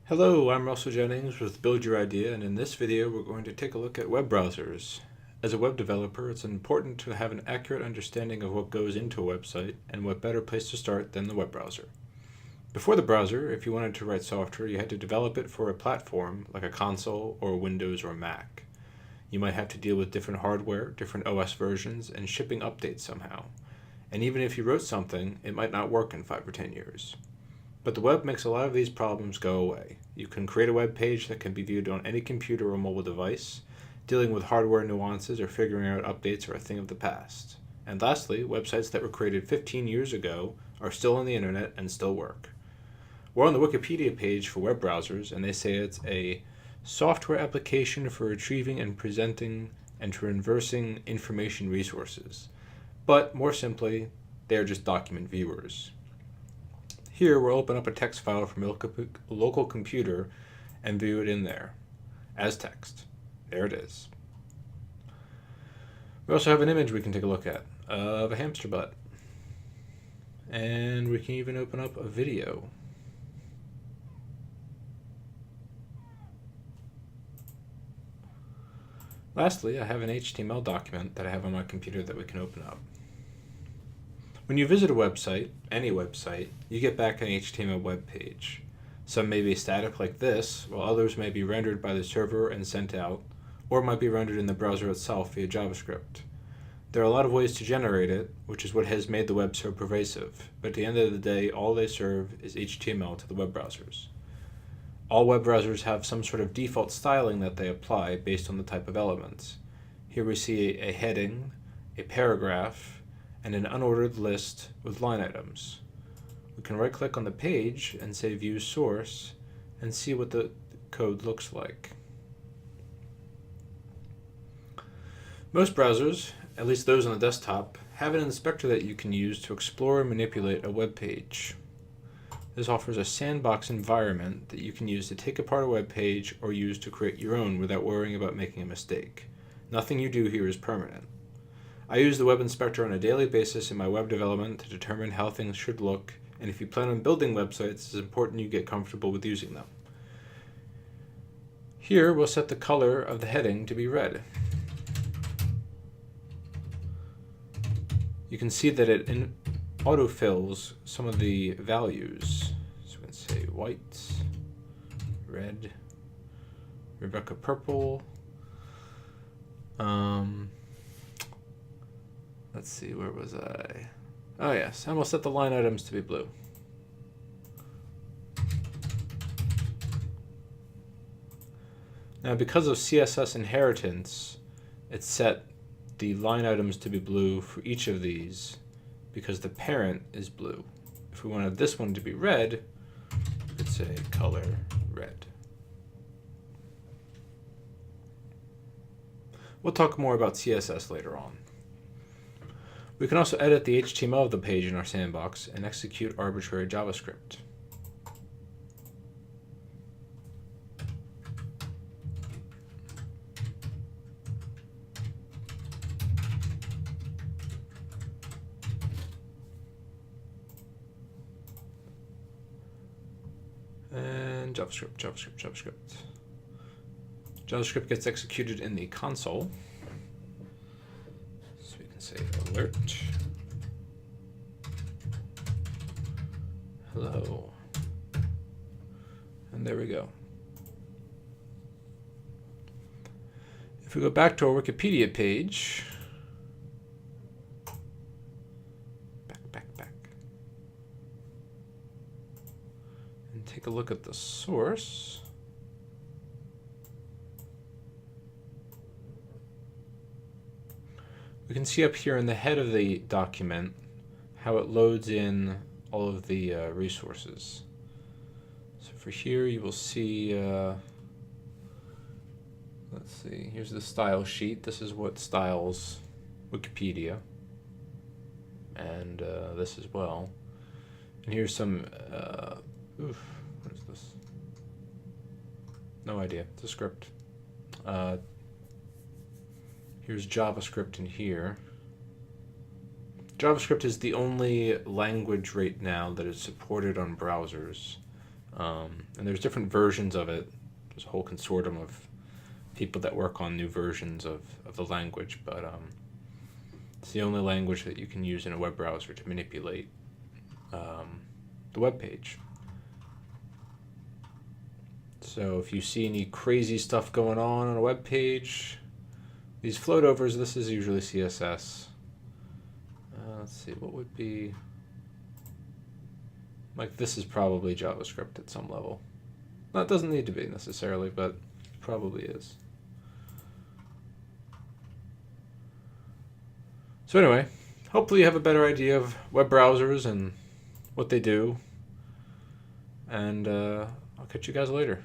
Hello, I'm Russell Jennings with Build Your Idea, and in this video we're going to take a look at web browsers. As a web developer, it's important to have an accurate understanding of what goes into a website, and what better place to start than the web browser. Before the browser, if you wanted to write software, you had to develop it for a platform like a console or Windows or Mac. You might have to deal with different hardware, different OS versions, and shipping updates somehow. And even if you wrote something, it might not work in 5 or 10 years. But the web makes a lot of these problems go away. You can create a web page that can be viewed on any computer or mobile device. Dealing with hardware nuances or figuring out updates are a thing of the past. And lastly, websites that were created 15 years ago are still on the internet and still work. We're on the Wikipedia page for web browsers, and they say it's a software application for retrieving and presenting and traversing information resources. But more simply, they are just document viewers. Here, we'll open up a text file from a local computer and view it in there as text. There it is. We also have an image we can take a look at of a hamster butt. And we can even open up a video. Lastly, I have an HTML document that I have on my computer that we can open up. When you visit a website, any website, you get back an HTML web page. Some may be static like this, while others may be rendered by the server and sent out, or might be rendered in the browser itself via JavaScript. There are a lot of ways to generate it, which is what has made the web so pervasive, but at the end of the day, all they serve is HTML to the web browsers. All web browsers have some sort of default styling that they apply based on the type of elements. Here we see a heading, a paragraph, and an unordered list with line items. We can right-click on the page and say View Source and see what the code looks like. Most browsers, at least those on the desktop, have an inspector that you can use to explore and manipulate a web page. This offers a sandbox environment that you can use to take apart a web page or use to create your own without worrying about making a mistake. Nothing you do here is permanent. I use the web inspector on a daily basis in my web development to determine how things should look, and if you plan on building websites, it's important you get comfortable with using them. Here, we'll set the color of the heading to be red. You can see that it autofills some of the values. So we can say white, red, Rebecca purple. Let's see, where was I? Oh yes, and we'll set the line items to be blue. Now because of CSS inheritance, it's set the line items to be blue for each of these because the parent is blue. If we wanted this one to be red, we could say color red. We'll talk more about CSS later on. We can also edit the HTML of the page in our sandbox and execute arbitrary JavaScript. And JavaScript. JavaScript gets executed in the console. So we can say alert. Hello. And there we go. If we go back to our Wikipedia page, back, and take a look at the source. We can see up here in the head of the document how it loads in all of the resources. So for here you will see, let's see, here's the style sheet. This is what styles Wikipedia, and this as well. And here's some, what is this? No idea, it's a script. Here's JavaScript in here. JavaScript is the only language right now that is supported on browsers. And there's different versions of it. There's a whole consortium of people that work on new versions of the language, but it's the only language that you can use in a web browser to manipulate the web page. So if you see any crazy stuff going on a web page, these float overs, this is usually CSS. Let's see, what would be, like this is probably JavaScript at some level. Well, it doesn't need to be necessarily, but it probably is. So anyway, hopefully you have a better idea of web browsers and what they do. And I'll catch you guys later.